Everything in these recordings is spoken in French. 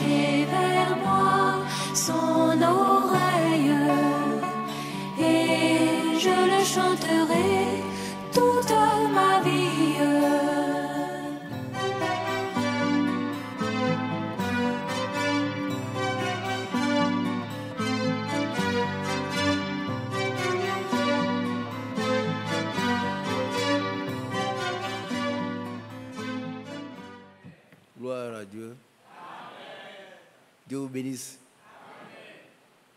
pencher vers moi son oreille et je le chanterai toute ma vie. Gloire à Dieu. Amen. Dieu vous bénisse. Amen.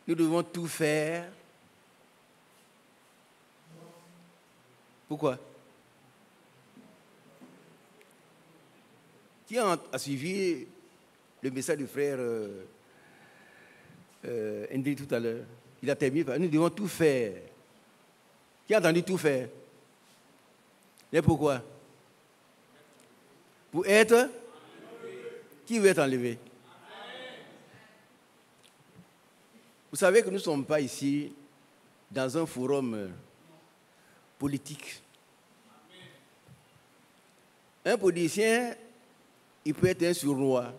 Nous devons tout faire. Pourquoi? Qui a suivi le message du frère Henry tout à l'heure? Il a terminé par nous devons tout faire. Qui a entendu tout faire? Mais pourquoi? Pour être? Qui veut être enlevé? Vous savez que nous ne sommes pas ici dans un forum politique. Un politicien, il peut être un sournois.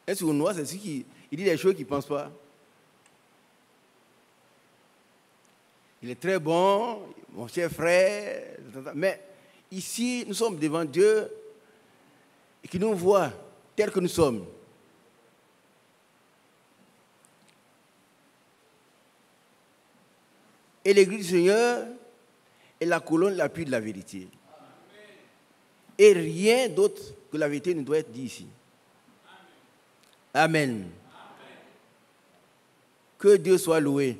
Un sournois, c'est celui qui dit des choses qu'il ne pense pas. Il est très bon, mon cher frère, mais ici, nous sommes devant Dieu et qui nous voit tels que nous sommes. Et l'Église du Seigneur est la colonne, l'appui de la vérité. Et rien d'autre que la vérité ne doit être dit ici. Amen. Que Dieu soit loué.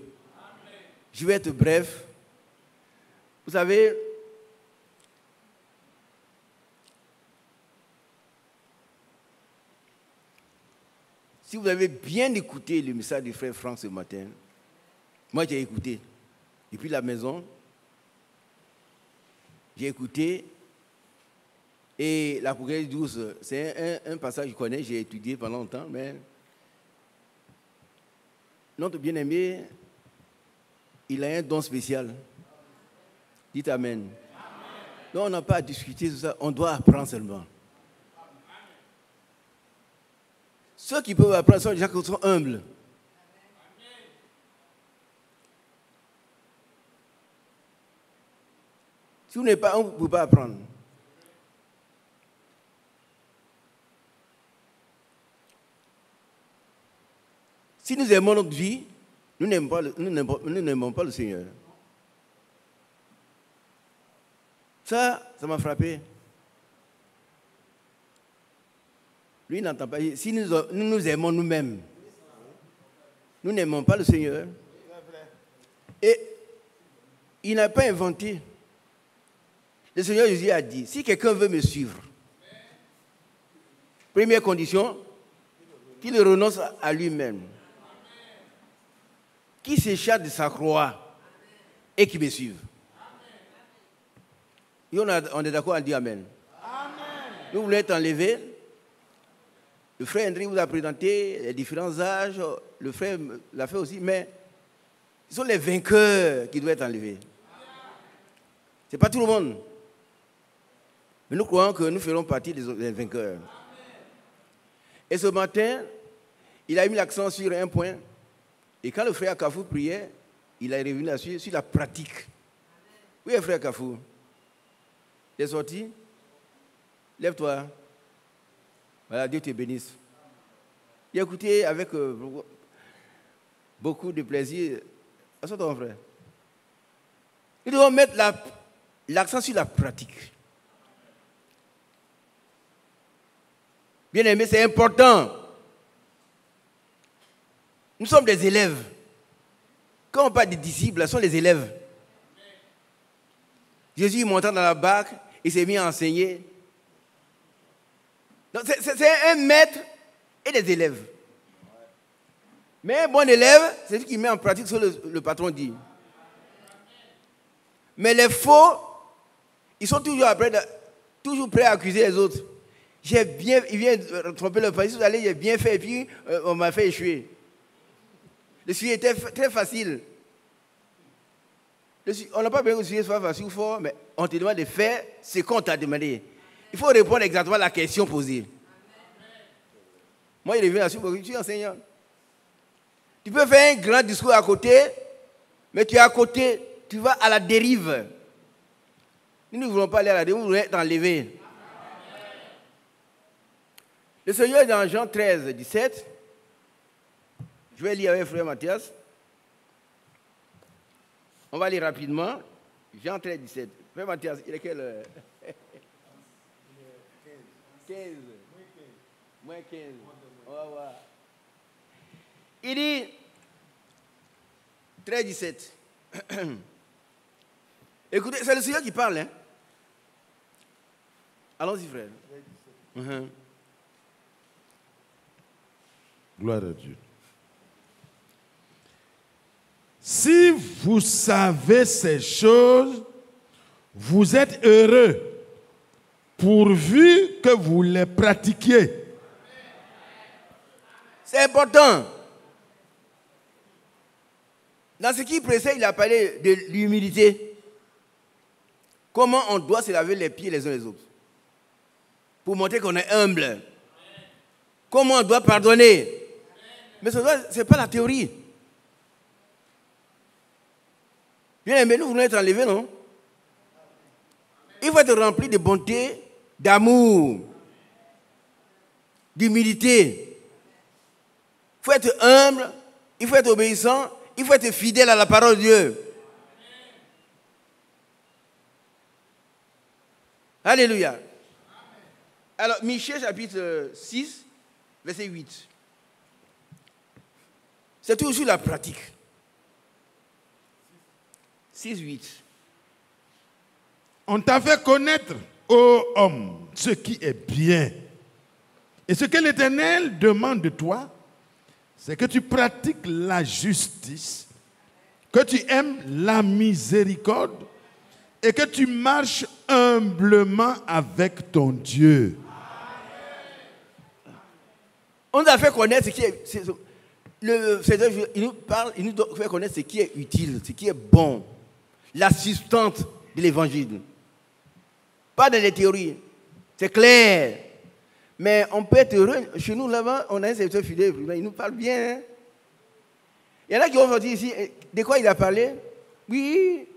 Je vais être bref. Vous savez, si vous avez bien écouté le message du frère Franck ce matin, moi j'ai écouté. Depuis la maison, j'ai écouté. Et l'Apocalypse 12, c'est un passage que je connais, j'ai étudié pendant longtemps, mais notre bien-aimé, il a un don spécial. Dites Amen. Amen. Donc on n'a pas à discuter de ça, on doit apprendre seulement. Ceux qui peuvent apprendre sont les gens qui sont humbles. Si vous n'êtes pas humble, vous ne pouvez pas apprendre. Si nous aimons notre vie, nous n'aimons pas le Seigneur. Ça m'a frappé. Lui, il n'entend pas. Si nous aimons nous-mêmes, nous n'aimons pas le Seigneur. Et il n'a pas inventé. Le Seigneur Jésus a dit, si quelqu'un veut me suivre, première condition, qu'il renonce à lui-même. Qui s'échappe de sa croix et qui me suive. Et on est d'accord à dire Amen. Amen. Nous voulons être enlevés. Le frère Hendry vous a présenté les différents âges. Le frère l'a fait aussi. Mais ce sont les vainqueurs qui doivent être enlevés. Ce n'est pas tout le monde. Mais nous croyons que nous ferons partie des vainqueurs. Et ce matin, il a mis l'accent sur un point. Et quand le frère Kafou priait, il a revenu là-dessus, sur la pratique. Oui, frère Kafou. Il est sorti. Lève-toi. Voilà, Dieu te bénisse. Il a écouté avec beaucoup de plaisir. Assois ton frère. Nous devons mettre l'accent sur la pratique. Bien aimé, c'est important. Nous sommes des élèves. Quand on parle des disciples, ce sont les élèves. Jésus montant dans la barque, il s'est mis à enseigner. Donc c'est un maître et des élèves. Mais un bon élève, c'est celui qui met en pratique ce que le patron dit. Mais les faux, ils sont toujours prêts à accuser les autres. Il vient tromper le pays, j'ai bien fait et puis on m'a fait échouer. Le sujet était très facile. On n'a pas besoin que le sujet soit facile ou fort, mais on te demande de faire ce qu'on t'a demandé. Il faut répondre exactement à la question posée. Moi, il revient là-dessus parce que je suis enseignant. Tu peux faire un grand discours à côté, mais tu es à côté, tu vas à la dérive. Nous ne voulons pas aller à la dérive, nous voulons être enlevés. Le Seigneur est dans Jean 13, 17. Je vais lire avec frère Mathias. On va lire rapidement. Jean 13, 17. Frère Mathias, il est quelle heure? 15. Moins 15. On va voir. Il dit, 13, 17. Écoutez, c'est le Seigneur qui parle. Hein? Allons-y, frère. Gloire à Dieu. Si vous savez ces choses, vous êtes heureux, pourvu que vous les pratiquiez. C'est important. Dans ce qui précède, il a parlé de l'humilité. Comment on doit se laver les pieds les uns les autres. Pour montrer qu'on est humble. Comment on doit pardonner. Mais ce n'est pas la théorie. Bien aimé, nous voulons être enlevés, non? Il faut être rempli de bonté, d'amour, d'humilité. Il faut être humble, il faut être obéissant, il faut être fidèle à la parole de Dieu. Alléluia. Alors, Michée, chapitre 6, verset 8. C'est toujours la pratique. 6, 8. On t'a fait connaître, ô homme, ce qui est bien. Et ce que l'Éternel demande de toi, c'est que tu pratiques la justice, que tu aimes la miséricorde et que tu marches humblement avec ton Dieu. On nous a fait connaître ce qui est... Le Seigneur, il nous parle, il nous fait connaître ce qui est utile, ce qui est bon. La substance de l'évangile. Pas dans les théories. C'est clair. Mais on peut être heureux. Chez nous, là-bas, on a un serviteur fidèle. Il nous parle bien. Hein? Il y en a qui vont dire ici, de quoi il a parlé? Oui.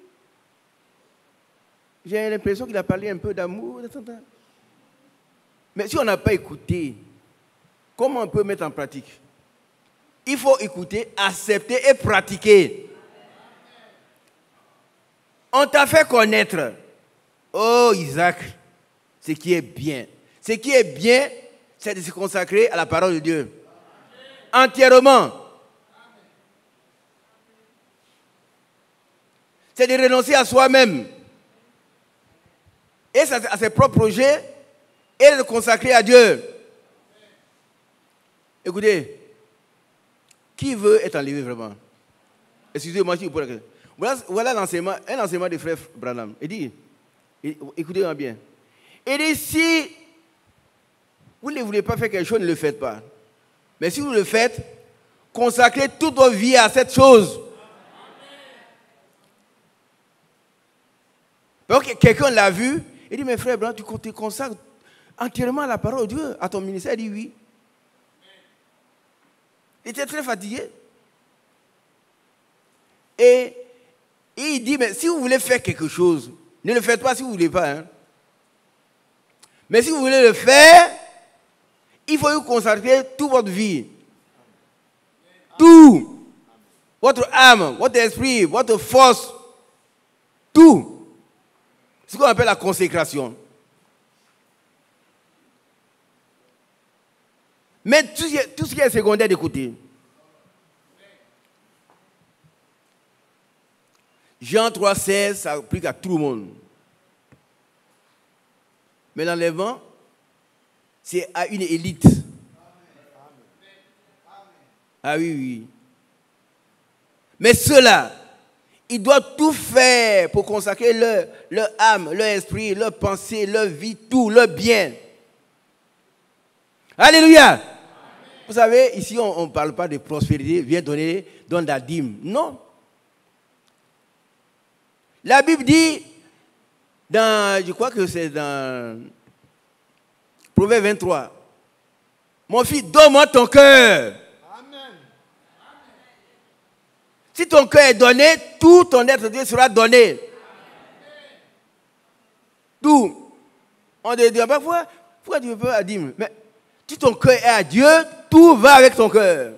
J'ai l'impression qu'il a parlé un peu d'amour. Mais si on n'a pas écouté, comment on peut mettre en pratique? Il faut écouter, accepter et pratiquer. On t'a fait connaître, oh Isaac, ce qui est bien. Ce qui est bien, c'est de se consacrer à la parole de Dieu. Entièrement. C'est de renoncer à soi-même. Et à ses propres projets. Et de se consacrer à Dieu. Écoutez, qui veut être enlevé vraiment? Excusez-moi, je vous pose la question. Voilà l'enseignement, un enseignement de frère Branham. Il dit, écoutez-moi bien. Il dit, si vous ne voulez pas faire quelque chose, ne le faites pas. Mais si vous le faites, consacrez toute votre vie à cette chose. Donc, quelqu'un l'a vu, il dit, mais frère Branham, tu te consacres entièrement à la parole de Dieu, à ton ministère? Il dit oui. Il était très fatigué. Et il dit, mais si vous voulez faire quelque chose, ne le faites pas si vous ne voulez pas. Hein. Mais si vous voulez le faire, il faut vous consacrer toute votre vie. Tout. Votre âme, votre esprit, votre force. Tout. C'est ce qu'on appelle la consécration. Mais tout ce qui est secondaire de côté. Jean 3, 16, ça applique à tout le monde. Mais l'enlèvement, c'est à une élite. Ah oui, oui. Mais ceux-là, ils doivent tout faire pour consacrer leur âme, leur esprit, leur pensée, leur vie, tout, leur bien. Alléluia. Amen. Vous savez, ici, on ne parle pas de prospérité, viens donne la dîme. Non. La Bible dit, je crois que c'est dans Proverbe 23, Mon fils, donne-moi ton cœur. Amen. Si ton cœur est donné, tout ton être Dieu sera donné. Tout. On dit parfois, pourquoi tu ne peux pas dire, mais si ton cœur est à Dieu, tout va avec ton cœur.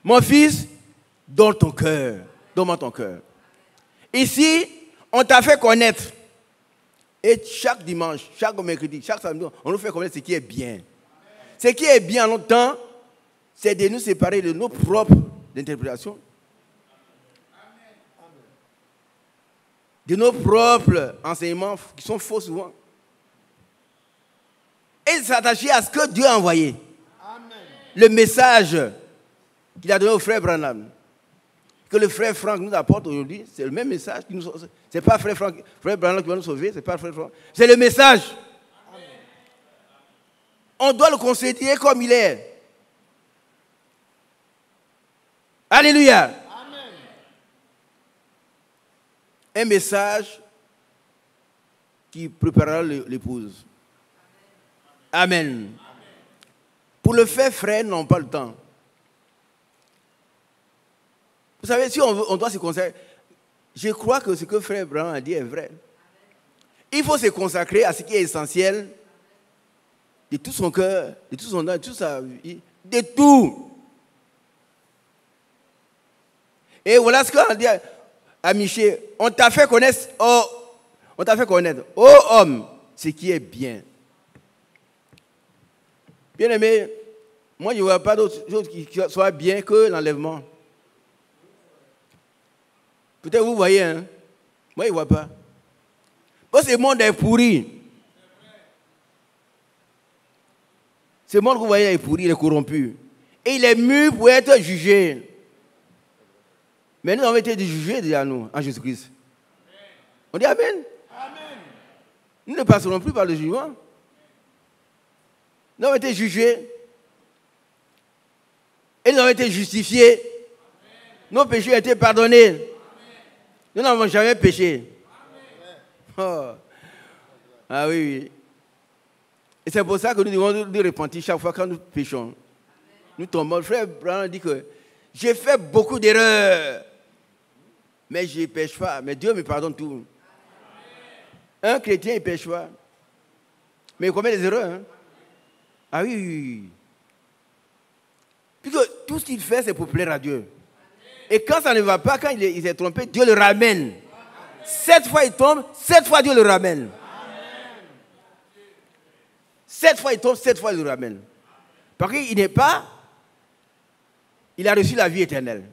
Mon fils, donne ton cœur. Donne-moi ton cœur. Ici, on t'a fait connaître. Et chaque dimanche, chaque mercredi, chaque samedi, on nous fait connaître ce qui est bien. Ce qui est bien en notre temps, c'est de nous séparer de nos propres interprétations. De nos propres enseignements qui sont faux souvent. Et s'attacher à ce que Dieu a envoyé. Amen. Le message qu'il a donné au frère Branham, que le frère Franck nous apporte aujourd'hui, c'est le même message. Ce n'est pas frère Branham qui va nous sauver, c'est pas frère Franck. C'est le message. Amen. On doit le considérer comme il est. Alléluia. Amen. Un message qui préparera l'épouse. Amen. Amen. Pour le faire, frères n'ont pas le temps. Vous savez, si on doit se consacrer, je crois que ce que frère Branham a dit est vrai. Il faut se consacrer à ce qui est essentiel de tout son cœur, de tout son âme, de toute sa vie, de tout. Et voilà ce qu'on dit à Michel. On t'a fait connaître, ô homme, ce qui est bien. Bien aimé, moi je ne vois pas d'autre chose qui soit bien que l'enlèvement. Peut-être vous voyez, hein? Moi je ne vois pas. Parce que ce monde est pourri. Ce monde que vous voyez est pourri, il est corrompu. Et il est mûr pour être jugé. Mais nous avons été jugés déjà, nous, en Jésus-Christ. On dit Amen. Amen. Nous ne passerons plus par le jugement. Nous avons été jugés. Et nous avons été justifiés. Amen. Nos péchés ont été pardonnés. Amen. Nous n'avons jamais péché. Oh. Ah oui, oui. Et c'est pour ça que nous devons nous repentir chaque fois quand nous péchons. Nous tombons. Le frère Branham dit que j'ai fait beaucoup d'erreurs. Mais je ne pêche pas. Mais Dieu me pardonne tout. Un chrétien, il ne pêche pas. Mais il commet des erreurs. Hein? Ah oui, oui, oui. Puisque tout ce qu'il fait, c'est pour plaire à Dieu. Et quand ça ne va pas, quand il s'est trompé, Dieu le ramène. 7 fois il tombe, 7 fois Dieu le ramène. 7 fois il tombe, 7 fois il le ramène. Parce qu'il n'est pas, il a reçu la vie éternelle.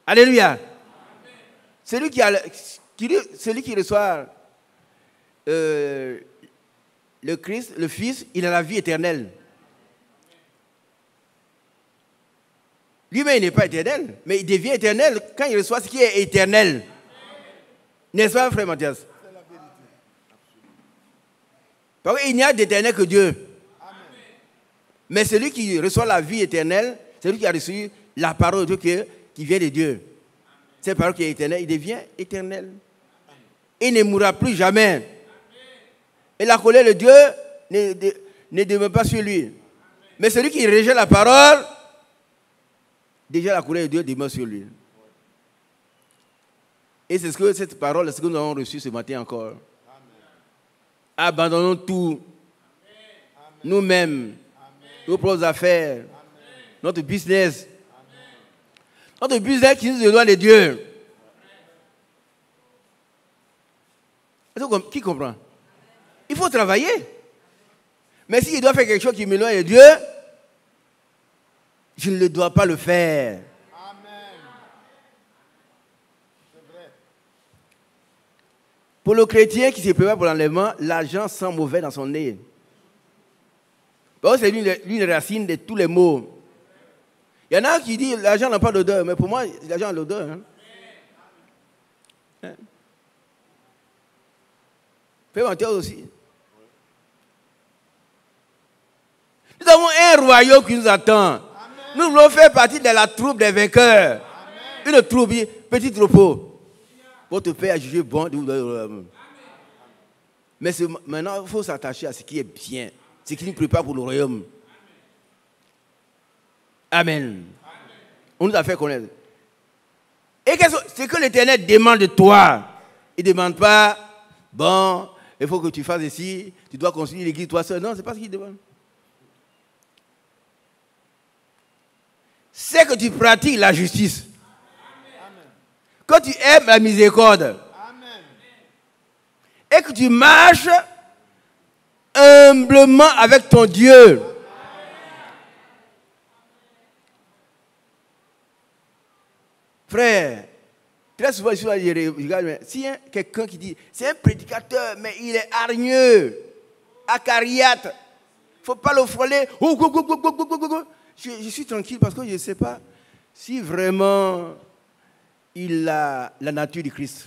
Alléluia. Celui qui reçoit le Christ, le Fils, il a la vie éternelle. Lui-même, il n'est pas éternel, mais il devient éternel quand il reçoit ce qui est éternel. N'est-ce pas, frère Mathias? C'est la vérité. Parce qu'il n'y a d'éternel que Dieu. Amen. Mais celui qui reçoit la vie éternelle, c'est lui qui a reçu la parole de Dieu qui vient de Dieu. Cette parole qui est éternelle, il devient éternel. Il ne mourra plus jamais. Et la colère de Dieu ne demeure pas sur lui. Mais celui qui rejette la parole, déjà la colère de Dieu demeure sur lui. Et c'est ce que cette parole, c'est ce que nous avons reçu ce matin encore. Amen. Abandonnons tout. Nous-mêmes, nos propres affaires, amen, notre business. Amen. Notre business qui nous éloigne de Dieu. Qui comprend? Il faut travailler. Mais s'il doit faire quelque chose qui m'éloigne de Dieu, je ne dois pas le faire. Amen. C'est vrai. Pour le chrétien qui se prépare pour l'enlèvement, l'argent sent mauvais dans son nez. C'est l'une des racines de tous les maux. Il y en a qui disent l'argent n'a pas d'odeur, mais pour moi, l'argent a l'odeur. Hein? Frère Mathieu aussi. Nous avons un royaume qui nous attend. Amen. Nous voulons faire partie de la troupe des vainqueurs. Amen. Une troupe, petit troupeau. Votre Père a jugé bon. Mais maintenant, il faut s'attacher à ce qui est bien. ce qui nous prépare pour le royaume. Amen. On nous a fait connaître. Et ce que l'Éternel demande de toi, il ne demande pas, bon, il faut que tu fasses ici, tu dois construire l'église toi seul. Non, ce n'est pas ce qu'il demande. C'est que tu pratiques la justice. Amen. Que tu aimes la miséricorde. Amen. Et que tu marches humblement avec ton Dieu. Amen. Frère, très souvent, je regarde, si quelqu'un qui dit, c'est un prédicateur, mais il est hargneux, acariate, il ne faut pas le frôler. Je suis tranquille parce que je ne sais pas si vraiment il a la nature du Christ.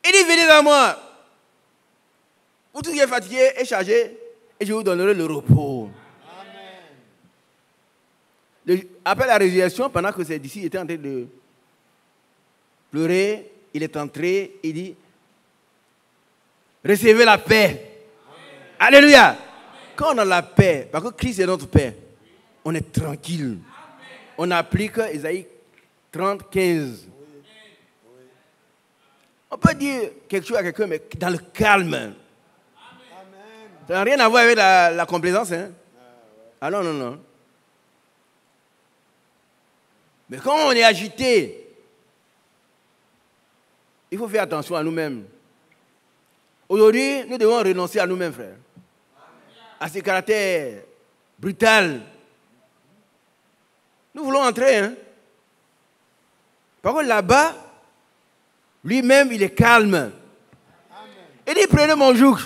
Il dit, venez à moi. Vous tous qui êtes fatigués et chargés, et je vous donnerai le repos. Après la résurrection, pendant que ces disciples étaient en train de pleurer, il est entré, il dit, recevez la paix. Amen. Alléluia. Amen. Quand on a la paix, parce que Christ est notre paix, on est tranquille. Amen. On applique Isaïe 30, 15. On peut dire quelque chose à quelqu'un, mais dans le calme. Amen. Ça n'a rien à voir avec la complaisance. Hein? Ah non, non, non. Mais quand on est agité, il faut faire attention à nous-mêmes. Aujourd'hui, nous devons renoncer à nous-mêmes, frère. À ce caractère brutal. Nous voulons entrer. Hein? Par contre, là-bas, lui-même, il est calme. Amen. Il dit, prenez mon joug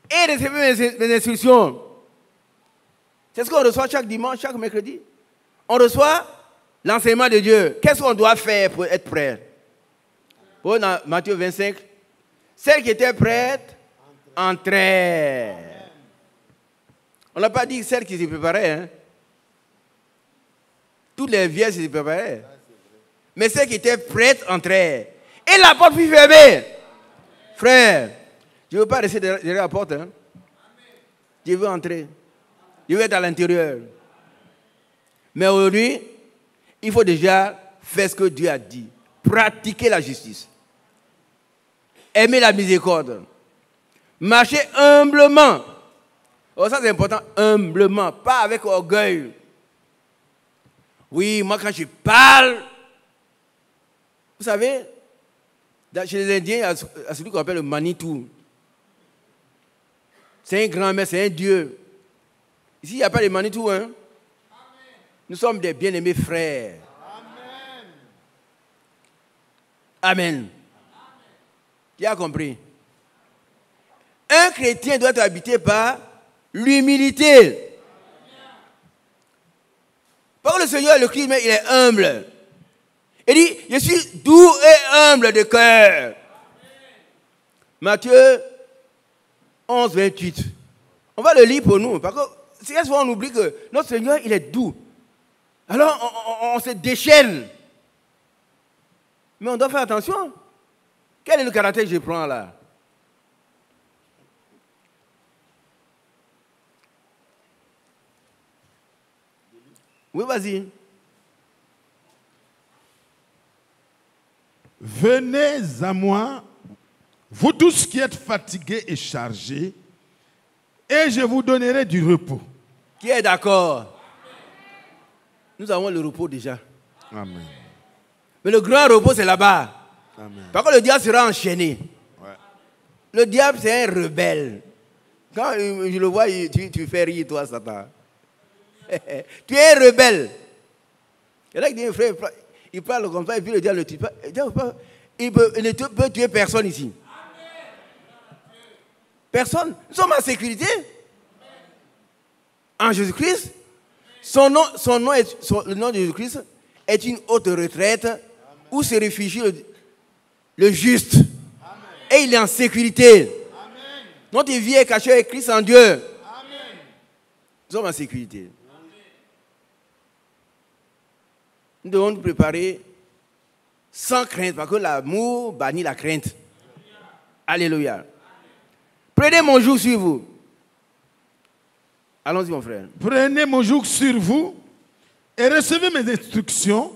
et recevez mes instructions. C'est ce qu'on reçoit chaque dimanche, chaque mercredi. On reçoit l'enseignement de Dieu. Qu'est-ce qu'on doit faire pour être prêt? Pour Matthieu 25, celles qui étaient prêtes entraient. On n'a pas dit celles qui se préparaient. Hein? Toutes les vieilles se préparaient. Mais celles qui étaient prêtes entraient. Et la porte fut fermée. Frère, je ne veux pas rester derrière la porte. Hein? Je veux entrer. Je veux être à l'intérieur. Mais aujourd'hui, il faut déjà faire ce que Dieu a dit. Pratiquer la justice. Aimer la miséricorde. Marcher humblement. Oh, ça c'est important, humblement, pas avec orgueil. Oui, moi quand je parle, vous savez, chez les Indiens, il y a celui qu'on appelle le Manitou. C'est un grand-mère, c'est un dieu. Ici, il n'y a pas de Manitou, hein. Nous sommes des bien-aimés frères. Amen. Amen. Qui a compris? Un chrétien doit être habité par l'humilité. Parce que le Seigneur, le Christ, il est humble. Il dit, je suis doux et humble de cœur. Matthieu 11, 28. On va le lire pour nous. Parce que c'est souvent on oublie que notre Seigneur, il est doux. Alors, on se déchaîne. Mais on doit faire attention. Quel est le caractère que je prends là? Oui, vas-y. Venez à moi, vous tous qui êtes fatigués et chargés, et je vous donnerai du repos. Qui est d'accord? Nous avons le repos déjà. Amen. Mais le grand repos, c'est là-bas. Amen. Par contre, le diable sera enchaîné. Ouais. Le diable, c'est un rebelle. Quand je le vois, tu fais rire, toi, Satan. Tu es un rebelle. Il y en a qui disent, frère, il parle comme ça, et puis le diable ne tue pas. Il ne peut tuer personne ici. Personne. Nous sommes en sécurité. En Jésus-Christ. Le nom de Jésus-Christ est une haute retraite où se réfugie le juste. Amen. Et il est en sécurité. Amen. Notre vie est cachée avec Christ en Dieu. Amen. Nous sommes en sécurité. Amen. Nous devons nous préparer sans crainte, parce que l'amour bannit la crainte. Alléluia. Prenez mon joug sur vous. Allons-y, mon frère. Prenez mon joug sur vous et recevez mes instructions,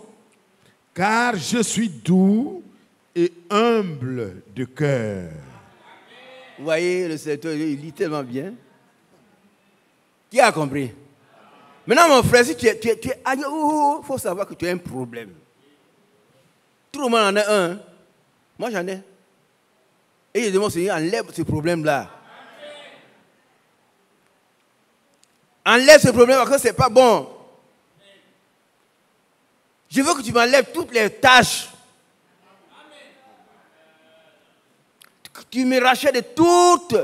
car je suis doux et humble de cœur. Vous voyez, le Seigneur, il lit tellement bien. Qui a compris? Maintenant, mon frère, si tu es il faut savoir que tu as un problème. Tout le monde en a un. Moi, j'en ai. Et je demande au Seigneur, enlève ce problème-là. Enlève ce problème parce que ce n'est pas bon. Je veux que tu m'enlèves toutes les tâches. Tu me rachètes de toute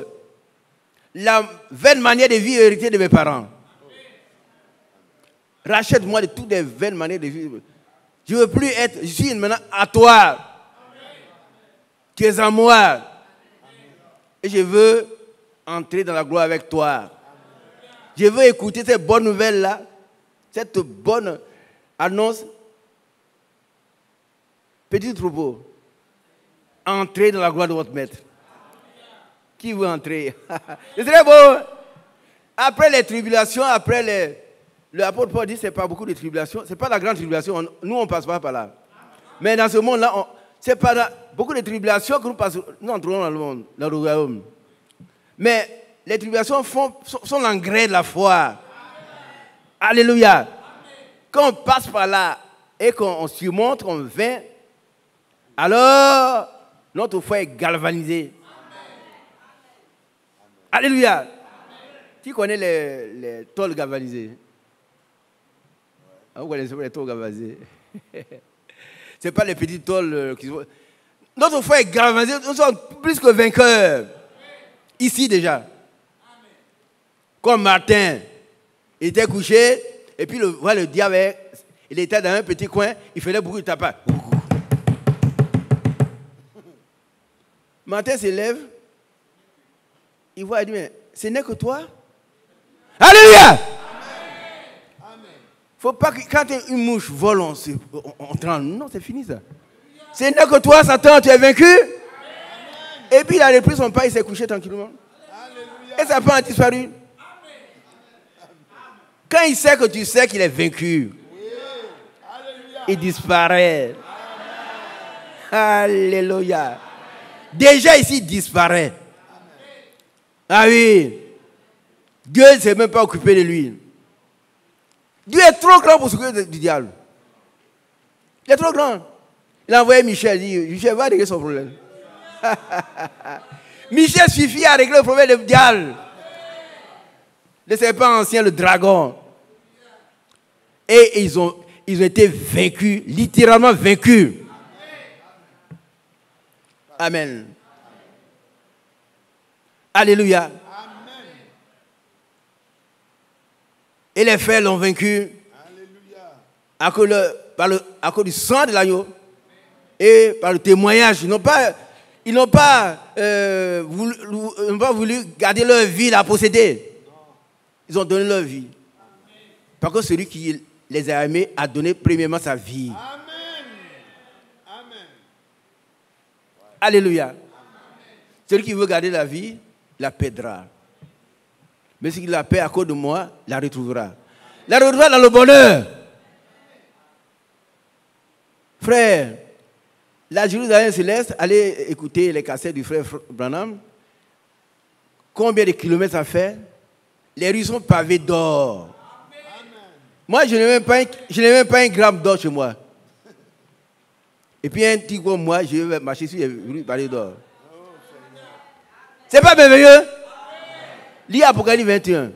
la vaine manière de vie héritée de mes parents. Rachète-moi de toutes les vaines manières de vie. Je ne veux plus être, je suis maintenant à toi. Tu es à moi. Et je veux entrer dans la gloire avec toi. Je veux écouter cette bonne nouvelle-là, cette bonne annonce. Petit troupeau, entrez dans la gloire de votre maître. Qui veut entrer? C'est très beau. Après les tribulations, l'apôtre Paul dit que ce n'est pas beaucoup de tribulations. Ce n'est pas la grande tribulation. Nous, on ne passe pas par là. Mais dans ce monde-là, ce n'est pas beaucoup de tribulations que nous entrons dans le monde, dans le royaume. Mais les tribulations sont l'engrais de la foi. Alléluia. Quand on passe par là et qu'on surmonte, qu'on vainc, alors notre foi est galvanisée. Alléluia. Qui connaît les tôles galvanisées? Vous connaissez pas les tôles galvanisées? Ce n'est pas les petites tôles qui sont... Notre foi est galvanisée. Nous sommes plus que vainqueurs. Ici déjà. Comme Martin, il était couché, et puis le diable, il était dans un petit coin, il faisait beaucoup de tapas. Martin se lève, il voit, il dit, mais ce n'est que toi. Alléluia! Il ne faut pas que quand une mouche vole, on tremble. Non, c'est fini ça. Ce n'est que toi, Satan, tu es vaincu. Et puis il a repris son pas, il s'est couché tranquillement. Et Satan a disparu. Quand il sait que tu sais qu'il est vaincu, il disparaît. Alléluia. Déjà ici, il disparaît. Ah oui. Dieu ne s'est même pas occupé de lui. Dieu est trop grand pour s'occuper du diable. Il est trop grand. Il a envoyé Michel, il dit, Michel va régler son problème. Michel suffit à régler le problème du diable. Le serpent ancien, le dragon. Et ils ont été vaincus, littéralement vaincus. Amen. Alléluia. Amen. Et les frères l'ont vaincu. À cause du sang de l'agneau et par le témoignage. Ils n'ont pas voulu garder leur vie, la posséder. Ils ont donné leur vie. Parce que celui qui les a aimés a donné premièrement sa vie. Amen. Amen. Alléluia. Amen. Celui qui veut garder la vie, la perdra. Mais celui qui la perd à cause de moi, la retrouvera. La retrouvera dans le bonheur. Frère, la Jérusalem céleste, allez écouter les cassettes du frère Branham. Combien de kilomètres ça fait? Les rues sont pavées d'or. Moi, je n'ai même pas un gramme d'or chez moi. Et puis un petit comme moi, je vais marcher sur les rues pavées d'or. C'est pas merveilleux? Lis Apocalypse 21.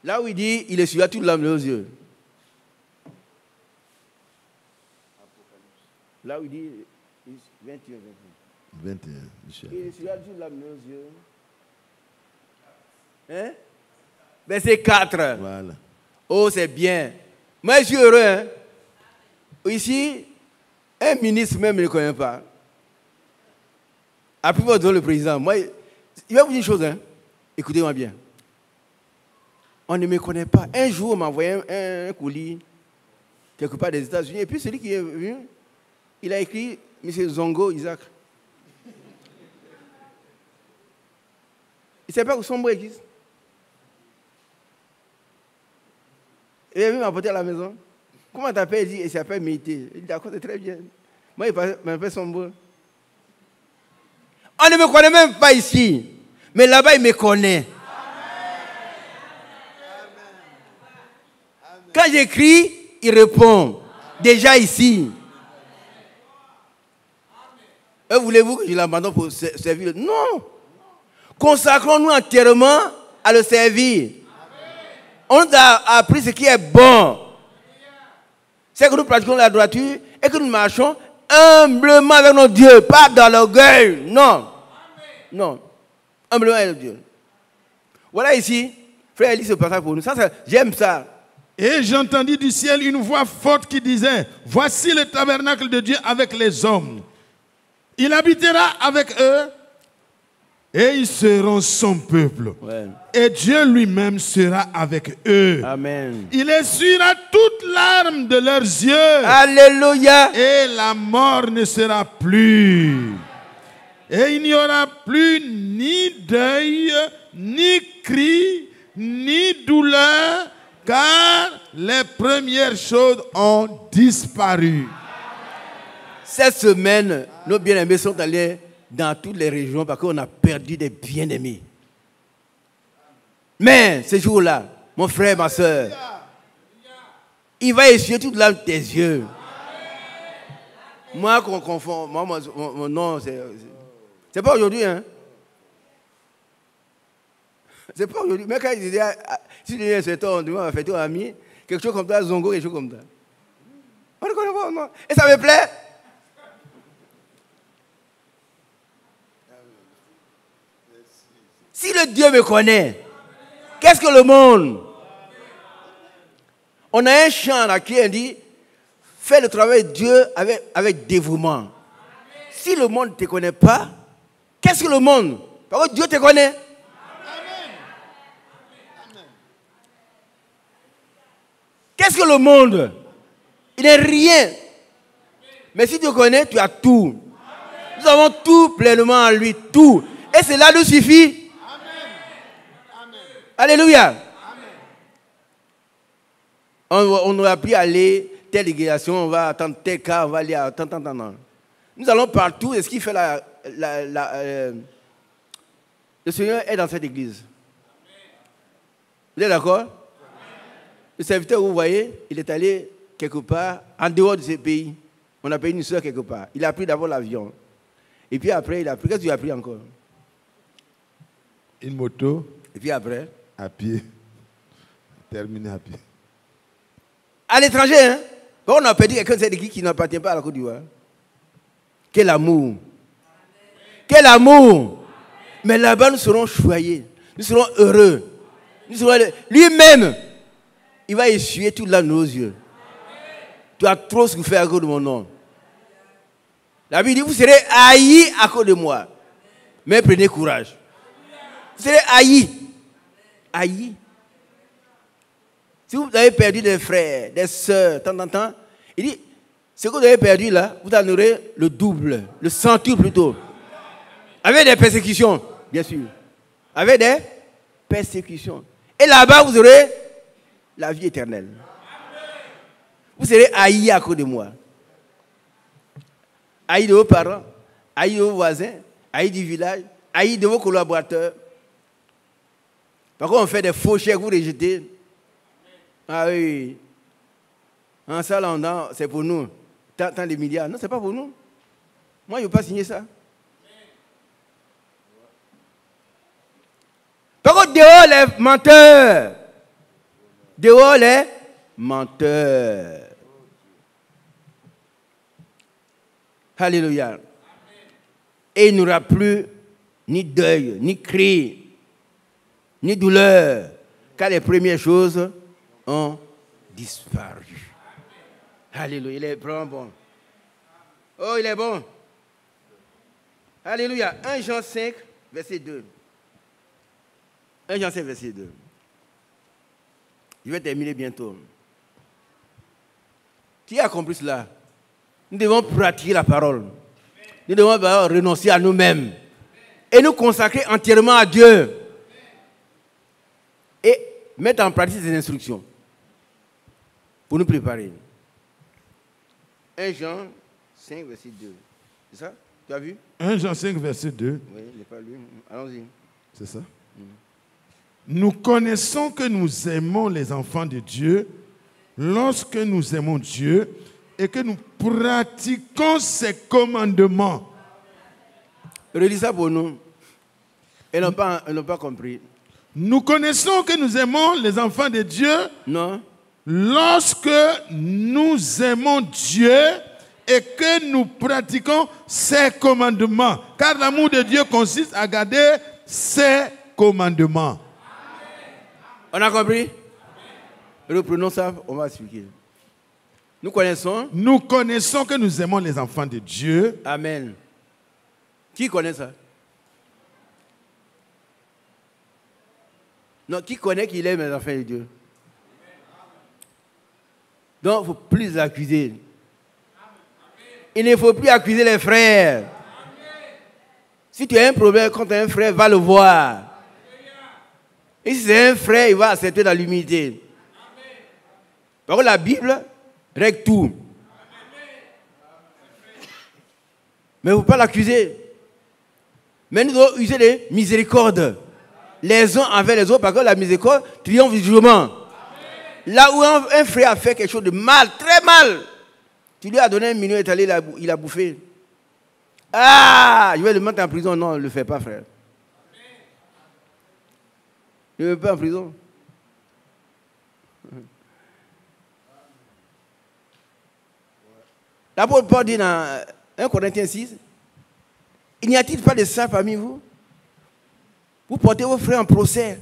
Là où il dit, il essuia toute l'âme de nos yeux. Là où il dit, 21. 21, Michel. Il essuia toute l'âme de nos yeux. Hein? Verset 4. Voilà. Oh, c'est bien. Moi, je suis heureux. Hein? Ici, un ministre même ne le connaît pas. Après, vous le président. Moi, il va vous dire une chose. Hein? Écoutez-moi bien. On ne me connaît pas. Un jour, on m'a envoyé un colis quelque part des États-Unis. Et puis, celui qui est venu, il a écrit M. Zongo, Isaac. Il ne sait pas où Sombo existe. Il est venu m'apporter à la maison. Comment t'appelles? Il dit, il s'appelle Méité. Il dit, d'accord, c'est très bien. Moi, il m'appelle Sombo. On ne me connaît même pas ici. Mais là-bas, il me connaît. Quand j'écris, il répond. Déjà ici. Et voulez-vous que je l'abandonne pour servir? Non. Consacrons-nous entièrement à le servir. On nous a appris ce qui est bon. C'est que nous pratiquons la droiture et que nous marchons humblement avec notre Dieu. Pas dans l'orgueil. Non. Non. Humblement avec notre Dieu. Voilà ici. Frère, il lit ce passage pour nous. J'aime ça. Et j'entendis du ciel une voix forte qui disait, voici le tabernacle de Dieu avec les hommes. Il habitera avec eux et ils seront son peuple. Ouais. Et Dieu lui-même sera avec eux. Amen. Il essuiera toute larme de leurs yeux. Alléluia. Et la mort ne sera plus. Et il n'y aura plus ni deuil, ni cri, ni douleur, car les premières choses ont disparu. Cette semaine, nos bien-aimés sont allés dans toutes les régions parce qu'on a perdu des bien-aimés. Mais ce jour-là, mon frère, ma soeur, il va essuyer toute l'âme de tes yeux. Moi, qu'on confond, mon nom, c'est pas aujourd'hui, hein. C'est pas aujourd'hui. Mais quand il disait, si tu es un certain, on demande à faire ton ami, quelque chose comme ça, Zongo, quelque chose comme ça. On ne connaît pas, non. Et ça me plaît. Si le Dieu me connaît, qu'est-ce que le monde? On a un chant là qui dit, fais le travail de Dieu avec dévouement. Si le monde ne te connaît pas, qu'est-ce que le monde? Parce que Dieu te connaît. Qu'est-ce que le monde? Il n'est rien. Mais si tu connais, tu as tout. Nous avons tout pleinement en lui, tout. Et cela nous suffit. Alléluia. On nous a pris à aller, telle délégation, on va attendre tel cas, on va aller à tant. Nous allons partout, et ce qui fait le Seigneur est dans cette église. Vous êtes d'accord? Le serviteur, vous voyez, il est allé quelque part, en dehors de ce pays. On a payé une soeur quelque part. Il a pris d'abord l'avion. Et puis après, il a pris. Qu'est-ce qu'il a pris encore? Une moto. Et puis après? À pied. Terminé à pied. À l'étranger, hein? On a perdu quelqu'un de cette église qui n'appartient pas à la Côte d'Ivoire. Quel amour! Quel amour! Mais là-bas, nous serons choyés. Nous serons heureux. Lui-même, il va essuyer tout là nos yeux. Tu as trop souffert à cause de mon nom. La Bible dit, vous serez haïs à cause de moi. Mais prenez courage. Vous serez haïs. Haïs. Si vous avez perdu des frères, des sœurs, temps, il dit, ce que vous avez perdu là, vous en aurez le double, le centuple plutôt. Avec des persécutions, bien sûr. Avec des persécutions. Et là-bas, vous aurez la vie éternelle. Vous serez haïs à cause de moi. Haïs de vos parents, haïs de vos voisins, haïs du village, haïs de vos collaborateurs. Par contre, on fait des faux chèques, vous rejetez. Ah oui. En ça, là, c'est pour nous. Tant de milliards. Non, ce n'est pas pour nous. Moi, je ne veux pas signer ça. Par contre, dehors les menteurs. Dehors les menteurs. Alléluia. Et il n'y aura plus ni deuil, ni cri, ni douleur, car les premières choses ont disparu. Alléluia. Il est vraiment bon. Oh, il est bon. Alléluia. 1 Jean 5, verset 2. 1 Jean 5, verset 2. Je vais terminer bientôt. Qui a compris cela? Nous devons pratiquer la parole. Nous devons renoncer à nous-mêmes et nous consacrer entièrement à Dieu et mettre en pratique ces instructions pour nous préparer. 1 Jean 5, verset 2. C'est ça? Tu as vu? 1 Jean 5, verset 2. Oui, je n'ai pas lu. Allons-y. C'est ça? Nous connaissons que nous aimons les enfants de Dieu lorsque nous aimons Dieu et que nous pratiquons ses commandements. Relis ça pour nous. Ils n'ont pas compris. Nous connaissons que nous aimons les enfants de Dieu. Non. Lorsque nous aimons Dieu et que nous pratiquons ses commandements. Car l'amour de Dieu consiste à garder ses commandements. On a compris? Reprenons ça, on va expliquer. Nous connaissons que nous aimons les enfants de Dieu. Amen. Qui connaît ça? Non, qui connaît qu'il aime les enfants de Dieu? Donc, il ne faut plus les accuser. Il ne faut plus accuser les frères. Si tu as un problème contre un frère, va le voir. Et si c'est un frère, il va accepter dans l'humilité. Par contre, la Bible règle tout. Mais il ne faut pas l'accuser. Mais nous devons user de miséricorde. Les uns envers les autres, parce que la miséricorde triomphe du jugement. Là où un frère a fait quelque chose de mal, très mal, tu lui as donné 1 million et il a bouffé. Ah, je vais le mettre en prison. Non, ne le fais pas, frère. Ne le mets pas en prison. L'apôtre Paul dit dans 1 Corinthiens 6, il n'y a-t-il pas de saints parmi vous? Vous portez vos frères en procès.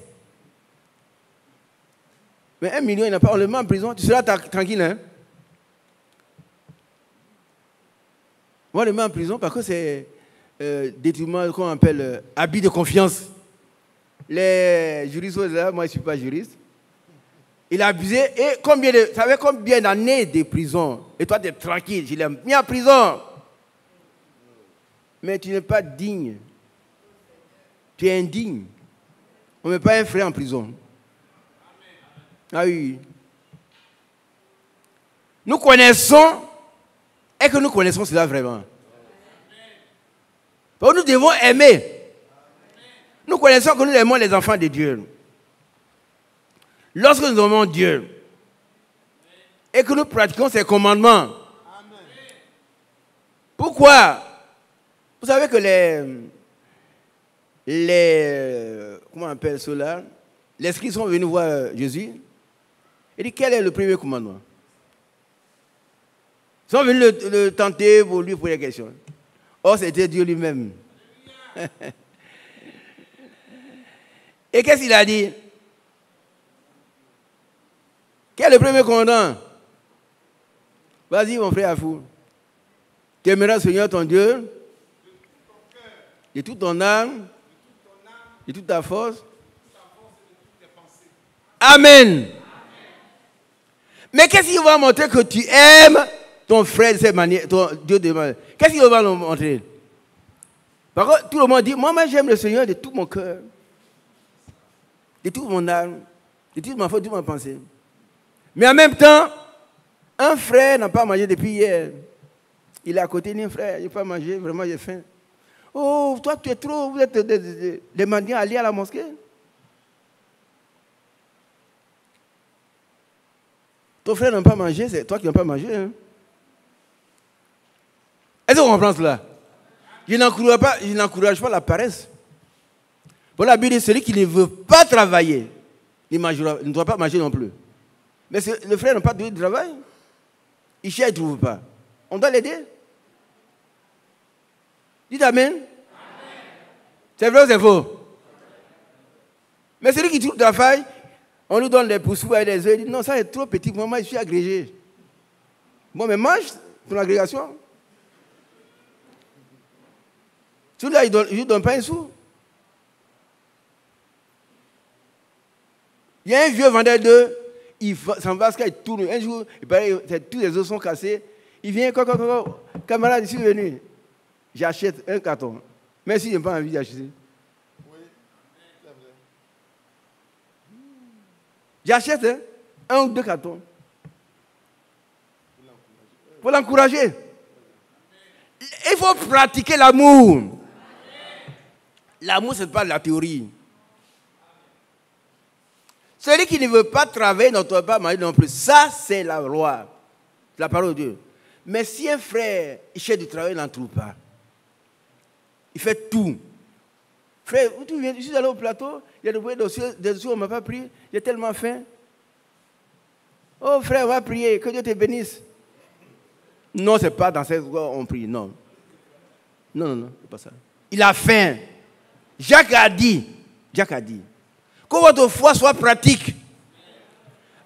Mais 1 million, il n'a pas, on le met en prison, tu seras tranquille, hein? On le met en prison parce que c'est détournement qu'on appelle abus de confiance. Les juristes, là, moi je ne suis pas juriste. Il a abusé et vous savez combien d'années de prison? Et toi tu es tranquille, je l'ai mis en prison. Mais tu n'es pas digne. Tu es indigne. On ne met pas un frère en prison. Ah oui. Nous connaissons, et que nous connaissons cela vraiment. Donc nous devons aimer. Nous connaissons que nous aimons les enfants de Dieu. Lorsque nous aimons Dieu et que nous pratiquons ses commandements. Pourquoi? Vous savez que comment on appelle cela? Les esprits sont venus voir Jésus. Il dit, quel est le premier commandement? Ils sont venus le tenter pour lui poser la question. Or, c'était Dieu lui-même. Et qu'est-ce qu'il a dit? Quel est le premier commandant? Vas-y, mon frère Afou. Tu aimeras le Seigneur ton Dieu de toute ton âme, de toute ta force. Amen. Mais qu'est-ce qu'il va montrer que tu aimes ton frère de cette manière, ton Dieu de manière? Qu'est-ce qu'il va nous montrer? Par contre, tout le monde dit, moi j'aime le Seigneur de tout mon cœur, de toute mon âme, de toute ma foi, de toute ma pensée. Mais en même temps, un frère n'a pas mangé depuis hier. Il est à côté d'un frère, il n'a pas mangé, vraiment j'ai faim. Oh, toi tu es trop, vous êtes des mendiants alliés à la mosquée. Ton frère n'a pas mangé, c'est toi qui n'as pas mangé. Hein? Est-ce qu'on comprend cela? Je n'encourage pas la paresse. Pour la Bible, celui qui ne veut pas travailler, il ne doit pas manger non plus. Mais le frère n'a pas de travail. Il cherche, il ne trouve pas. On doit l'aider. Dites Amen. C'est vrai ou c'est faux? Mais celui qui trouve travail, on lui donne des poussous et des œufs. Il dit non, ça est trop petit pour moi, je suis agrégé. Bon, mais mange ton agrégation. Celui-là, il ne donne pas un sou. Il y a un vieux vendeur d'œufs, il s'en va, il tourne. Un jour, il paraît, tous les œufs sont cassés. Il vient, camarade, je suis venu. j'achète un carton. Mais si je n'ai pas envie d'acheter. J'achète un ou deux cartons. Pour l'encourager. Il faut pratiquer l'amour. L'amour, ce n'est pas de la théorie. Celui qui ne veut pas travailler ne doit pas marier non plus. Ça, c'est la loi. C'est la parole de Dieu. Mais si un frère il cherche du travail, il n'en trouve pas. Il fait tout. Frère, tu viens, je suis allé au plateau, il y a des dossiers, on ne m'a pas pris, j'ai tellement faim. Oh frère, on va prier, que Dieu te bénisse. Non, ce n'est pas dans cette voie on prie, non. Non, c'est pas ça. Il a faim. Jacques a dit, que votre foi soit pratique.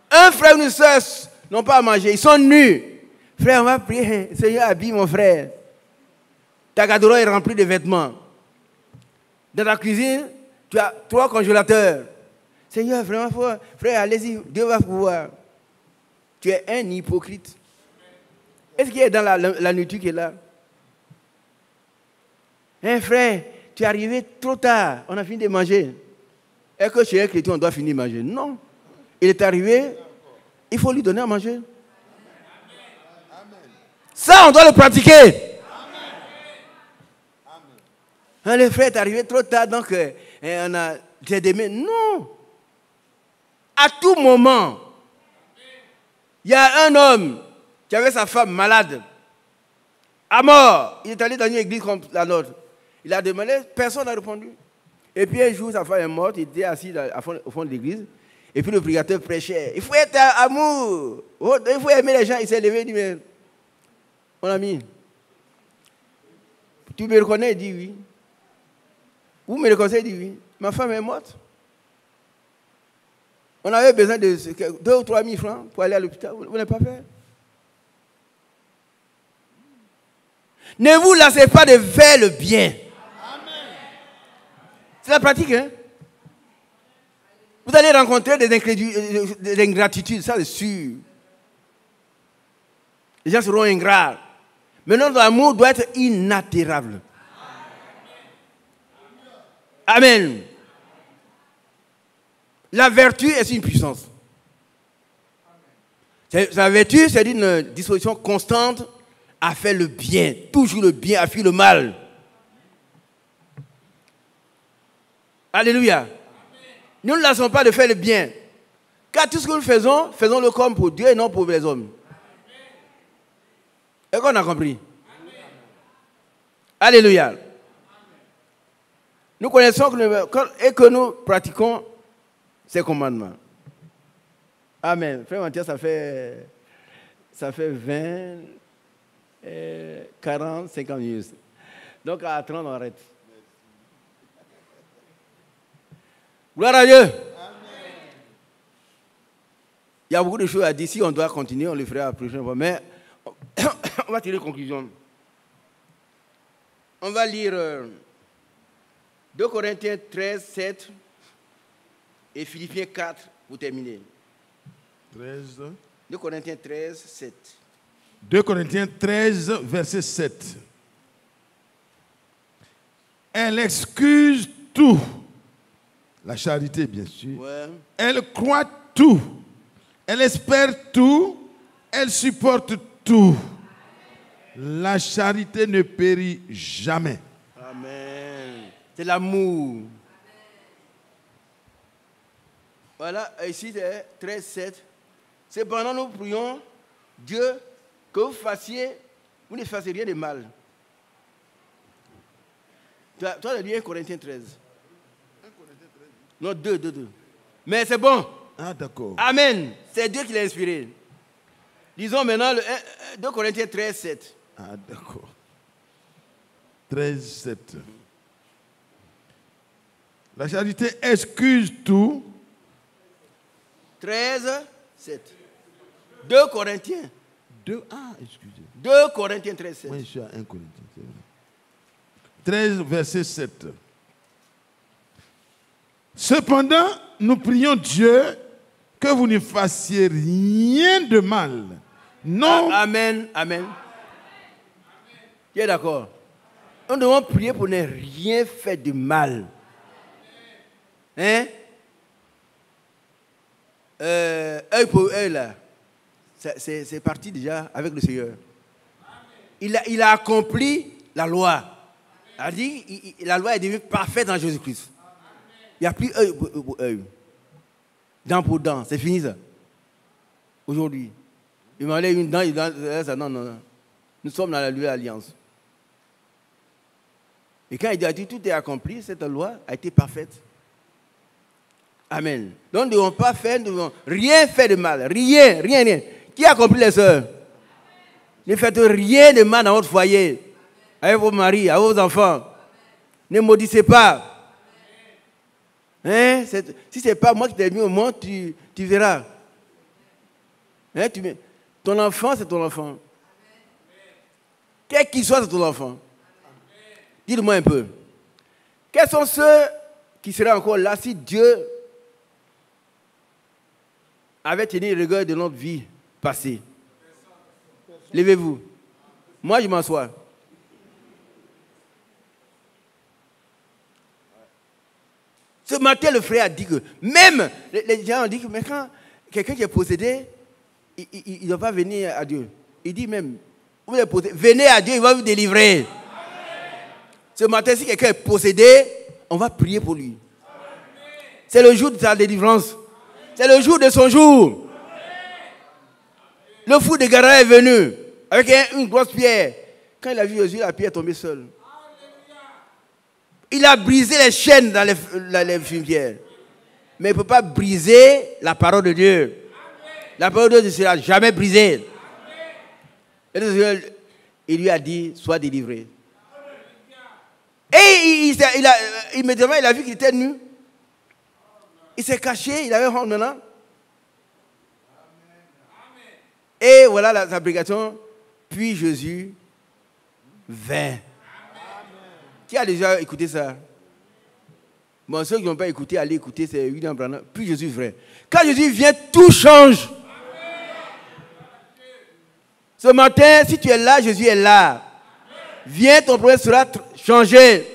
Un frère ou une soeur n'ont pas à manger, ils sont nus. Frère, on va prier, Seigneur, habille mon frère. Ta garde-robe est remplie de vêtements. Dans ta cuisine, tu as 3 congélateurs. Seigneur, vraiment, frère, allez-y, Dieu va pouvoir. Tu es un hypocrite. Est-ce qu'il est dans la nourriture qui est là? Hein, frère, tu es arrivé trop tard, on a fini de manger. Est-ce que chez un chrétien, on doit finir de manger? Non. Il est arrivé, il faut lui donner à manger. Ça, on doit le pratiquer. Hein, le frère est arrivé trop tard, donc on a des mains. Non. À tout moment, il y a un homme qui avait sa femme malade, à mort. Il est allé dans une église comme la nôtre. Il a demandé, personne n'a répondu. Et puis un jour, sa femme est morte, il était assis au fond de l'église. Et puis le prédicateur prêchait. Il faut être amour. Il faut aimer les gens. Il s'est levé, il dit, mais mon ami, tu me reconnais? Il dit oui. Vous me reconnaissez? Il dit oui. Ma femme est morte. On avait besoin de 2 ou 3 000 francs pour aller à l'hôpital. Vous n'avez pas fait. Ne vous lassez pas de faire le bien. C'est la pratique, hein? Vous allez rencontrer des ingratitudes, ça c'est sûr. Les gens seront ingrats. Mais notre amour doit être inaltérable. Amen. La vertu est une puissance. La vertu, c'est une disposition constante à faire le bien. Toujours le bien, à fuir le mal. Alléluia. Nous ne laissons pas de faire le bien. Car tout ce que nous faisons, faisons-le comme pour Dieu et non pour les hommes. Est-ce qu'on a compris? Alléluia. Nous connaissons et que nous pratiquons ces commandements. Amen. Frère Mathias, ça fait 20, 40, 50 minutes. Donc à 30, on arrête. Gloire à Dieu. Amen. Il y a beaucoup de choses à dire. Si on doit continuer, on le fera la prochaine fois. Mais on va tirer une conclusion. On va lire 2 Corinthiens 13, 7 et Philippiens 4 pour terminer. 13. 2 Corinthiens 13, 7. 2 Corinthiens 13, verset 7. Elle excuse tout. La charité, bien sûr. Ouais. Elle croit tout. Elle espère tout. Elle supporte tout. La charité ne périt jamais. Amen. C'est l'amour. Voilà, ici c'est 13, 7. Cependant, nous prions Dieu que vous ne fassiez rien de mal. Toi, tu as dit 1 Corinthiens 13. 1 Corinthiens 13. Non, 2. Mais c'est bon. Ah, d'accord. Amen. C'est Dieu qui l'a inspiré. Disons maintenant 2 Corinthiens 13, 7. Ah, d'accord. 13, 7. La charité excuse tout. 13, 7. 2 Corinthiens. 2, excusez. 2 Corinthiens 13, 7. Oui, je suis à 1 Corinthiens. 13, verset 7. Cependant, nous prions Dieu que vous ne fassiez rien de mal. Non. Amen. Amen. Qui est d'accord? Nous devons prier pour ne rien faire de mal. Hein? Œil pour œil, là. C'est parti déjà avec le Seigneur. Il a accompli la loi. A dit, la loi est devenue parfaite en Jésus-Christ. Il n'y a plus œil pour œil. Dent pour dent. C'est fini ça. Aujourd'hui. Il m'a dit une dent, non. Nous sommes dans la nouvelle alliance. Et quand il a dit tout est accompli, cette loi a été parfaite. Amen. Donc nous ne devons pas faire, nous devons rien faire de mal. Rien. Qui a accompli les sœurs? Ne faites rien de mal dans votre foyer, avec vos maris, avec vos enfants. Ne maudissez pas. Hein? Si ce n'est pas moi qui t'ai mis au monde, tu verras. Hein? Ton enfant, c'est ton enfant. Quel qu'il soit, c'est ton enfant. Dites-moi un peu. Quels sont ceux qui seraient encore là si Dieu avait tenu le regard de notre vie passée? Levez-vous. Moi, je m'assois. Ce matin, le frère a dit que même les gens ont dit que mais quand quelqu'un qui est possédé, il ne doit pas venir à Dieu. Il dit même, vous êtes possédé, venez à Dieu, il va vous délivrer. Amen. Ce matin, si quelqu'un est possédé, on va prier pour lui. C'est le jour de sa délivrance. C'est le jour de son jour. Le fou de Gadara est venu avec une grosse pierre. Quand il a vu Jésus, la pierre est tombée seule. Il a brisé les chaînes dans les cimetières. Mais il ne peut pas briser la parole de Dieu. La parole de Dieu ne sera jamais brisée. Et le Seigneur, il lui a dit, sois délivré. Et immédiatement, il a vu qu'il était nu. Il s'est caché, il avait honte maintenant. Et voilà sa prédication. Puis Jésus vint. Qui a déjà écouté ça? Bon, ceux qui n'ont pas écouté, allez écouter, c'est William Branham. Puis Jésus vint. Quand Jésus vient, tout change. Ce matin, si tu es là, Jésus est là. Viens, ton problème sera changé.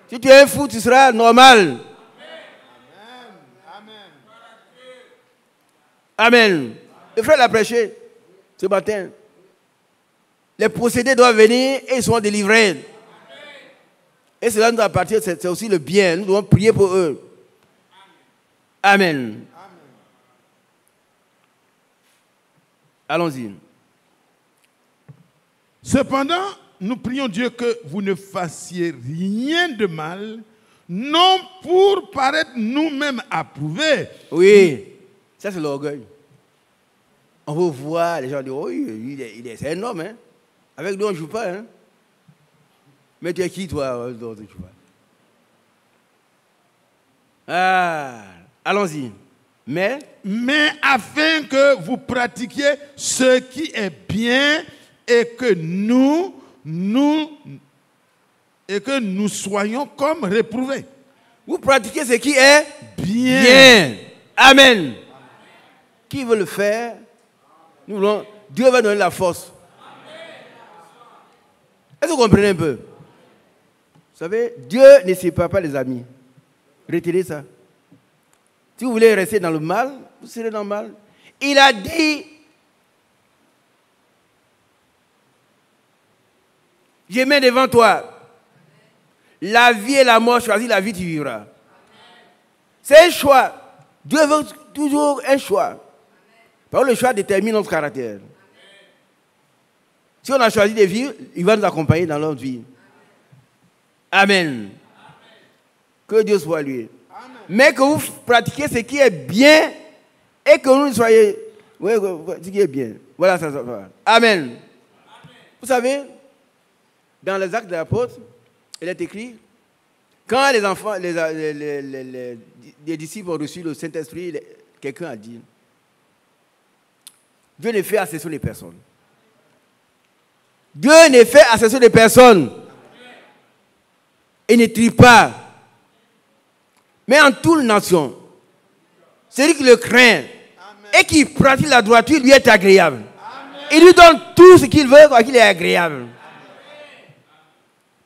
Si tu es un fou, tu seras normal. Amen. Le frère l'a prêché ce matin. Les possédés doivent venir et ils seront délivrés. Et cela nous appartient, c'est aussi le bien. Nous devons prier pour eux. Amen. Allons-y. Cependant, nous prions Dieu que vous ne fassiez rien de mal, non pour paraître nous-mêmes approuvés. Oui, ça c'est l'orgueil. On veut voir les gens dire, oh, c'est un homme, hein. Avec lui on ne joue pas, hein. Mais tu es qui toi? Allons-y. Mais afin que vous pratiquiez ce qui est bien et que nous soyons comme réprouvés. Vous pratiquez ce qui est bien. Amen. Qui veut le faire? Nous voulons. Dieu va donner la force. Est-ce que vous comprenez un peu? Vous savez, Dieu ne sépare pas les amis. Retenez ça. Si vous voulez rester dans le mal, vous serez dans le mal. Il a dit, je mets devant toi la vie et la mort, choisis la vie, tu vivras. C'est un choix. Dieu veut toujours un choix. Parce que le choix détermine notre caractère. Si on a choisi de vivre, il va nous accompagner dans notre vie. Amen. Que Dieu soit loué. Mais que vous pratiquiez ce qui est bien et que vous soyez. Oui, ce qui est bien. Voilà, ça va. Amen. Vous savez, dans les Actes des Apôtres, il est écrit, quand les enfants, les disciples ont reçu le Saint-Esprit, quelqu'un a dit, Dieu ne fait accession des personnes. Dieu ne fait accession des personnes. Il ne trie pas. Mais en toute nation, celui qui le craint et qui pratique la droiture lui est agréable. Amen. Il lui donne tout ce qu'il veut, quoi qu'il est agréable.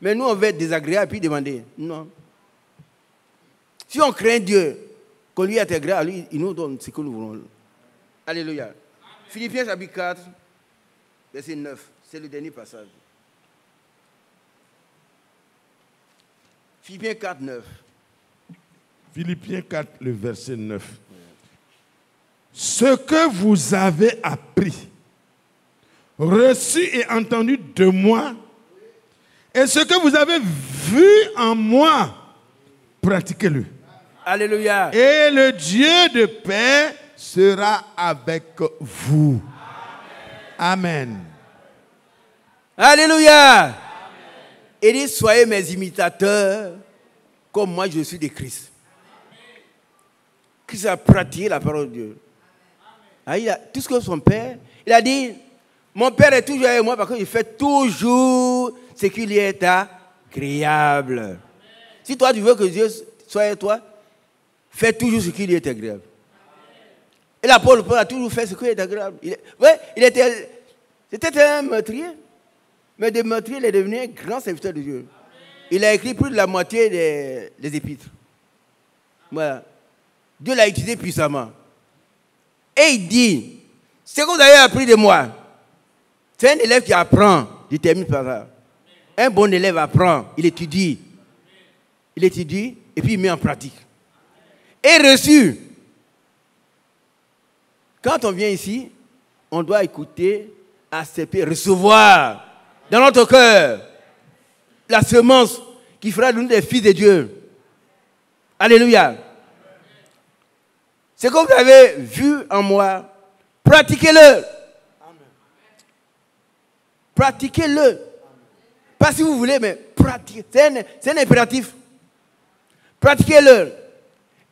Mais nous, on veut être désagréable puis demander. Non. Si on craint Dieu, qu'on lui est agréable, lui, il nous donne ce que nous voulons. Alléluia. Philippiens chapitre 4, verset 9. C'est le dernier passage. Philippiens 4, 9. Philippiens 4, le verset 9. Ce que vous avez appris, reçu et entendu de moi, et ce que vous avez vu en moi, pratiquez-le. Alléluia. Et le Dieu de paix sera avec vous. Amen. Alléluia. Amen. Il dit, soyez mes imitateurs, comme moi je suis de Christ. Christ a pratiqué la parole de Dieu. Ah, tout ce que son père, il a dit, mon père est toujours avec moi parce qu'il fait toujours ce qui lui est agréable. Si toi tu veux que Dieu soit avec toi, fais toujours ce qui lui est agréable. Et l'apôtre Paul a toujours fait ce qui lui est agréable. C'était un meurtrier. Mais de meurtrier, il est devenu un grand serviteur de Dieu. Il a écrit plus de la moitié des épîtres. Voilà. Dieu l'a utilisé puissamment. Et il dit, ce que vous avez appris de moi, c'est un élève qui apprend, il termine par là. Un bon élève apprend, il étudie. Il étudie et puis il met en pratique. Et reçu. Quand on vient ici, on doit écouter, accepter, recevoir dans notre cœur la semence qui fera de nous des fils de Dieu. Alléluia. Ce que vous avez vu en moi, pratiquez-le. Pratiquez-le. Pas si vous voulez, mais pratiquez. C'est un impératif. Pratiquez-le.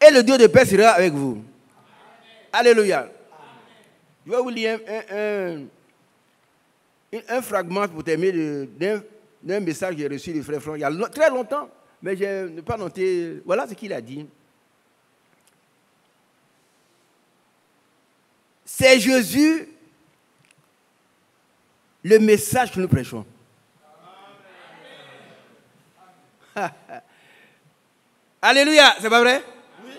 Et le Dieu de paix sera avec vous. Alléluia. Je vais vous lire un fragment pour terminer d'un message que j'ai reçu du frère Franck il y a très longtemps, mais je n'ai pas noté. Voilà ce qu'il a dit. C'est Jésus le message que nous prêchons. Alléluia, c'est pas vrai? Oui.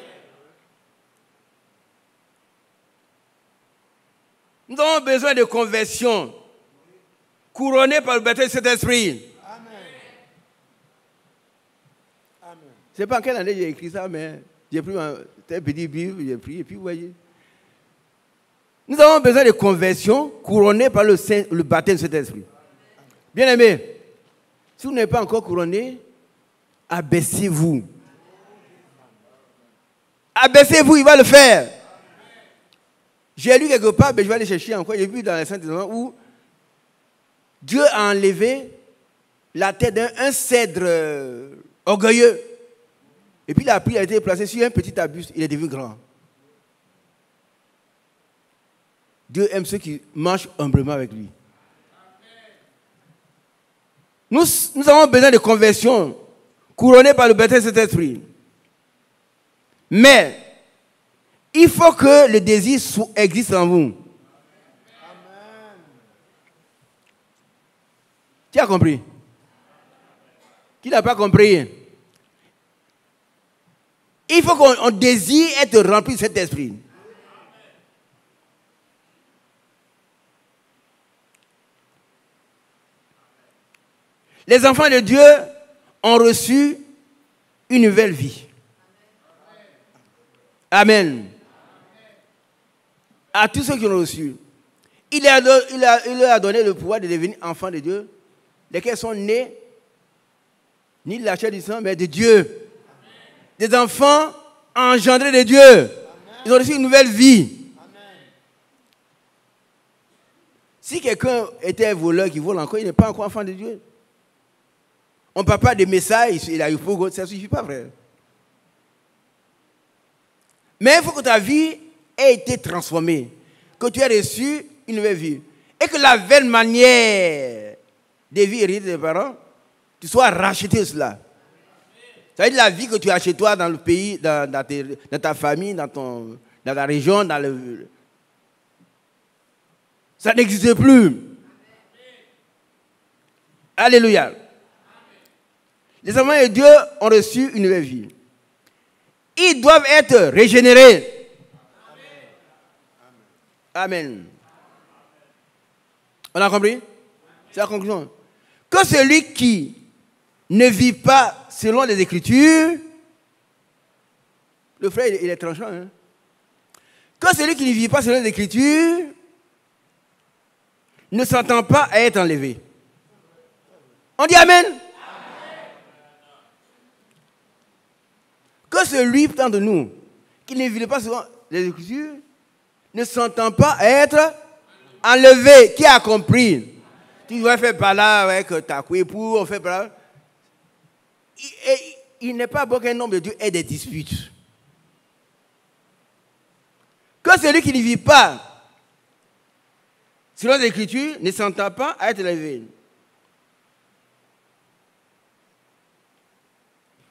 Nous avons besoin de conversion, couronnée par le baptême de Saint-Esprit. Amen. Amen. Je ne sais pas en quelle année j'ai écrit ça, mais j'ai pris un petit Bible, j'ai pris, et puis vous voyez. Nous avons besoin de conversion couronnée par le baptême de Saint-Esprit. Bien aimé, si vous n'êtes pas encore couronné, abaissez-vous. Abaissez-vous, il va le faire. J'ai lu quelque part, mais je vais aller chercher encore. J'ai vu dans les Saintes Testament où Dieu a enlevé la tête d'un cèdre orgueilleux. Et puis il a été placé sur un petit arbuste, il est devenu grand. Dieu aime ceux qui marchent humblement avec lui. Nous avons besoin de conversion couronnée par le baptême de Saint-Esprit. Mais il faut que le désir existe en vous. Amen. Tu as compris? Qui n'a pas compris? Il faut qu'on désire être rempli de cet esprit. Les enfants de Dieu ont reçu une nouvelle vie. Amen. À tous ceux qui l'ont reçu, il leur a donné le pouvoir de devenir enfants de Dieu, lesquels sont nés, ni de la chair du sang, mais de Dieu. Des enfants engendrés de Dieu. Ils ont reçu une nouvelle vie. Si quelqu'un était un voleur qui vole encore, il n'est pas encore enfant de Dieu. On ne parle pas de messages, ça ne suffit pas, frère. Mais il faut que ta vie ait été transformée, que tu aies reçu une nouvelle vie. Et que la belle manière de vie héritée des parents, tu sois racheté de cela. Ça veut dire la vie que tu as chez toi, dans le pays, dans ta famille, dans ta région, ça n'existe plus. Alléluia. les enfants de Dieu ont reçu une nouvelle vie. Ils doivent être régénérés. Amen. On a compris? C'est la conclusion. Que celui qui ne vit pas selon les Écritures, le frère il est tranchant. Hein? Que celui qui ne vit pas selon les Écritures ne s'entend pas à être enlevé. On dit Amen. Que celui d'entre nous qui ne vit pas selon les Écritures ne s'entend pas à être enlevé. Qui a compris? Tu dois faire par là avec ta époux, on fait par là. Il n'est pas bon qu'un homme de Dieu ait des disputes. Que celui qui ne vit pas selon les Écritures ne s'entend pas à être enlevé.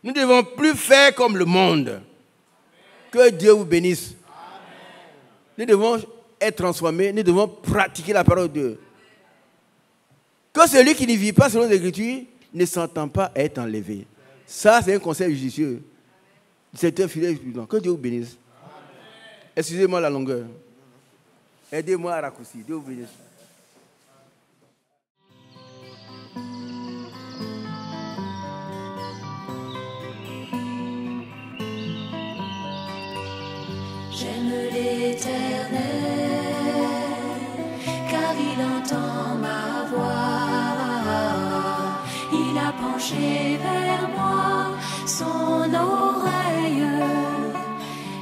Nous ne devons plus faire comme le monde. Que Dieu vous bénisse. Nous devons être transformés, nous devons pratiquer la parole de Dieu. Que celui qui ne vit pas selon les Écritures ne s'entend pas à être enlevé. Ça, c'est un conseil judicieux. C'est un fidèle. Que Dieu vous bénisse. Excusez-moi la longueur. Aidez-moi à raccourcir. Dieu vous bénisse. J'aime l'Éternel, car il entend ma voix. Il a penché vers moi son oreille,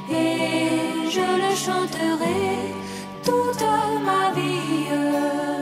et je le chanterai toute ma vie.